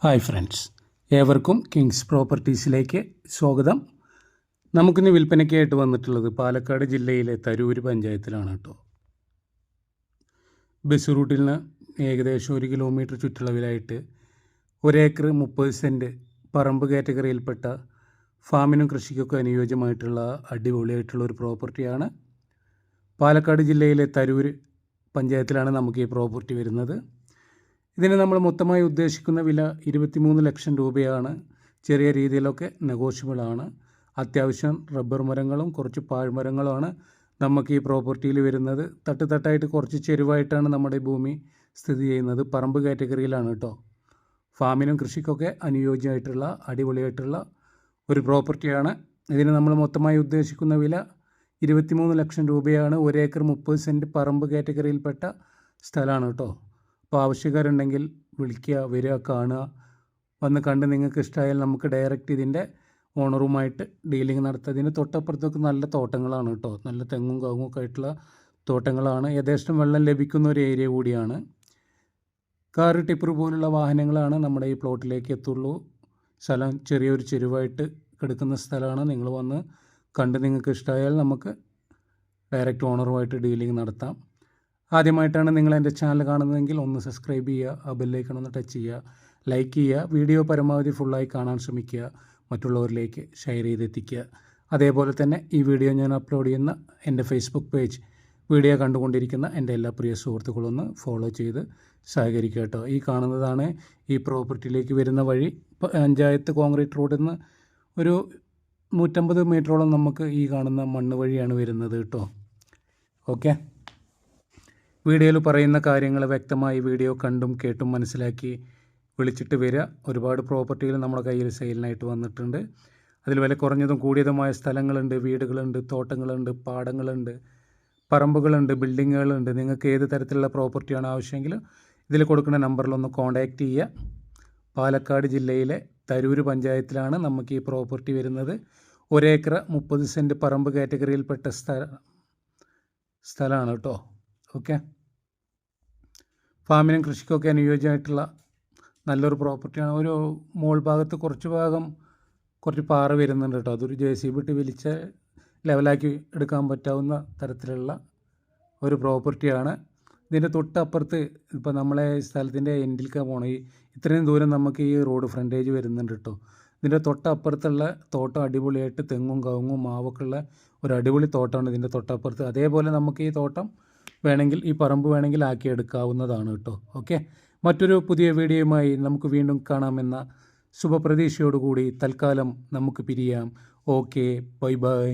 Hi friends, ഏവർക്കും Kings പ്രോപ്പർട്ടീസിലേക്ക് സ്വാഗതം. നമുക്കിന്ന് വിൽപ്പനയ്ക്കായിട്ട് വന്നിട്ടുള്ളത് പാലക്കാട് ജില്ലയിലെ തരൂര് പഞ്ചായത്തിലാണ് കേട്ടോ. ബസ് റൂട്ടിൽ നിന്ന് ഏകദേശം 1 കിലോമീറ്റർ ചുറ്റളവിലായിട്ട് 1 ഏക്കർ 30 സെൻറ്റ് പറമ്പ് കാറ്റഗറിയിൽപ്പെട്ട ഫാമിനും കൃഷിക്കൊക്കെ അനുയോജ്യമായിട്ടുള്ള അടിപൊളിയായിട്ടുള്ള ഒരു പ്രോപ്പർട്ടിയാണ്. പാലക്കാട് ജില്ലയിലെ തരൂര് പഞ്ചായത്തിലാണ് നമുക്ക് ഈ പ്രോപ്പർട്ടി വരുന്നത്. ഇതിന് നമ്മൾ മൊത്തമായി ഉദ്ദേശിക്കുന്ന വില 23 ലക്ഷം രൂപയാണ്. ചെറിയ രീതിയിലൊക്കെ നെഗോഷ്യബിളാണ്. അത്യാവശ്യം റബ്ബർ മരങ്ങളും കുറച്ച് പാഴ്മരങ്ങളുമാണ് നമുക്ക് ഈ പ്രോപ്പർട്ടിയിൽ വരുന്നത്. തട്ടായിട്ട് കുറച്ച് ചെരുവായിട്ടാണ് നമ്മുടെ ഈ ഭൂമി സ്ഥിതി ചെയ്യുന്നത്. പറമ്പ് കാറ്റഗറിയിലാണ് കേട്ടോ. ഫാമിനും കൃഷിക്കൊക്കെ അനുയോജ്യമായിട്ടുള്ള അടിപൊളിയായിട്ടുള്ള ഒരു പ്രോപ്പർട്ടിയാണ്. ഇതിന് നമ്മൾ മൊത്തമായി ഉദ്ദേശിക്കുന്ന വില 23 ലക്ഷം രൂപയാണ്. 1 ഏക്കർ 30 സെൻറ്റ് പറമ്പ് കാറ്റഗറിയിൽപ്പെട്ട സ്ഥലമാണ് കേട്ടോ. അപ്പോൾ ആവശ്യക്കാരുണ്ടെങ്കിൽ വിളിക്കുക, വരിക, കാണുക, വന്ന് കണ്ട് നിങ്ങൾക്ക് ഇഷ്ടമായാൽ നമുക്ക് ഡയറക്റ്റ് ഇതിൻ്റെ ഓണറുമായിട്ട് ഡീലിംഗ് നടത്തുക. ഇതിന് തൊട്ടപ്പുറത്തൊക്കെ നല്ല തോട്ടങ്ങളാണ് കേട്ടോ. നല്ല തെങ്ങും കവുങ്ങും ഒക്കെ ആയിട്ടുള്ള തോട്ടങ്ങളാണ്. യഥേഷ്ടം വെള്ളം ലഭിക്കുന്ന ഒരു ഏരിയ കൂടിയാണ്. കാറ്, ടിപ്പർ പോലുള്ള വാഹനങ്ങളാണ് നമ്മുടെ ഈ പ്ലോട്ടിലേക്ക് എത്തുള്ളൂ. സ്ഥലം ചെറിയൊരു ചെരുവായിട്ട് കിടക്കുന്ന സ്ഥലമാണ്. നിങ്ങൾ വന്ന് കണ്ട് നിങ്ങൾക്ക് ഇഷ്ടമായാൽ നമുക്ക് ഡയറക്റ്റ് ഓണറുമായിട്ട് ഡീലിംഗ് നടത്താം. ആദ്യമായിട്ടാണ് നിങ്ങൾ എൻ്റെ ചാനൽ കാണുന്നതെങ്കിൽ ഒന്ന് സബ്സ്ക്രൈബ് ചെയ്യുക, ആ ബെല്ലൈക്കൺ ഒന്ന് ടച്ച് ചെയ്യുക, ലൈക്ക് ചെയ്യുക, വീഡിയോ പരമാവധി ഫുള്ളായി കാണാൻ ശ്രമിക്കുക, മറ്റുള്ളവരിലേക്ക് ഷെയർ ചെയ്തെത്തിക്കുക. അതേപോലെ തന്നെ ഈ വീഡിയോ ഞാൻ അപ്ലോഡ് ചെയ്യുന്ന എൻ്റെ ഫേസ്ബുക്ക് പേജ് വീഡിയോ കണ്ടുകൊണ്ടിരിക്കുന്ന എൻ്റെ എല്ലാ പ്രിയ സുഹൃത്തുക്കളൊന്ന് ഫോളോ ചെയ്ത് സഹകരിക്കുക കേട്ടോ. ഈ കാണുന്നതാണ് ഈ പ്രോപ്പർട്ടിയിലേക്ക് വരുന്ന വഴി. പഞ്ചായത്ത് കോൺക്രീറ്റ് റോഡിൽ നിന്ന് ഒരു 150 മീറ്ററോളം നമുക്ക് ഈ കാണുന്ന മണ്ണ് വഴിയാണ് വരുന്നത് കേട്ടോ. ഓക്കെ, വീഡിയോയിൽ പറയുന്ന കാര്യങ്ങൾ വ്യക്തമായി വീഡിയോ കണ്ടും കേട്ടും മനസ്സിലാക്കി വിളിച്ചിട്ട് വരിക. ഒരുപാട് പ്രോപ്പർട്ടികൾ നമ്മുടെ കയ്യിൽ സെയിലിനായിട്ട് വന്നിട്ടുണ്ട്. അതിൽ വില കുറഞ്ഞതും കൂടിയതുമായ സ്ഥലങ്ങളുണ്ട്, വീടുകളുണ്ട്, തോട്ടങ്ങളുണ്ട്, പാടങ്ങളുണ്ട്, പറമ്പുകളുണ്ട്, ബിൽഡിങ്ങുകളുണ്ട്. നിങ്ങൾക്ക് ഏത് തരത്തിലുള്ള പ്രോപ്പർട്ടിയാണ് ആവശ്യമെങ്കിൽ ഇതിൽ കൊടുക്കുന്ന നമ്പറിലൊന്ന് കോൺടാക്റ്റ് ചെയ്യുക. പാലക്കാട് ജില്ലയിലെ തരൂര് പഞ്ചായത്തിലാണ് നമുക്ക് ഈ പ്രോപ്പർട്ടി വരുന്നത്. 1 ഏക്കർ 30 സെൻറ്റ് പറമ്പ് കാറ്റഗറിയിൽപ്പെട്ട സ്ഥലമാണ് കേട്ടോ. ഓക്കെ, ഫാമിനും കൃഷിക്കൊക്കെ അനുയോജ്യമായിട്ടുള്ള നല്ലൊരു പ്രോപ്പർട്ടിയാണ്. ഒരു മോൾ ഭാഗത്ത് കുറച്ച് പാറ വരുന്നുണ്ട് കേട്ടോ. അതൊരു JCB ഇട്ട് വലിച്ച് ലെവലാക്കി എടുക്കാൻ പറ്റാവുന്ന തരത്തിലുള്ള ഒരു പ്രോപ്പർട്ടിയാണ്. ഇതിൻ്റെ തൊട്ടപ്പുറത്ത് ഇപ്പോൾ നമ്മളെ സ്ഥലത്തിൻ്റെ എൻഡിലേക്ക് പോകണം. ഇത്രയും ദൂരം നമുക്ക് ഈ റോഡ് ഫ്രണ്ടേജ് വരുന്നുണ്ട് കേട്ടോ. ഇതിൻ്റെ തൊട്ടപ്പുറത്തുള്ള തോട്ടം അടിപൊളിയായിട്ട് തെങ്ങും കവുങ്ങും മാവൊക്കെ ഉള്ള ഒരു അടിപൊളി തോട്ടമാണ് ഇതിൻ്റെ തൊട്ടപ്പുറത്ത്. അതേപോലെ നമുക്ക് ഈ തോട്ടം വേണമെങ്കിൽ, ഈ പറമ്പ് വേണമെങ്കിൽ ആക്കിയെടുക്കാവുന്നതാണ് കേട്ടോ. ഓക്കെ, മറ്റൊരു പുതിയ വീഡിയോയുമായി നമുക്ക് വീണ്ടും കാണാമെന്ന ശുഭപ്രതീക്ഷയോടുകൂടി തൽക്കാലം നമുക്ക് പിരിയാം. Okay, bye bye.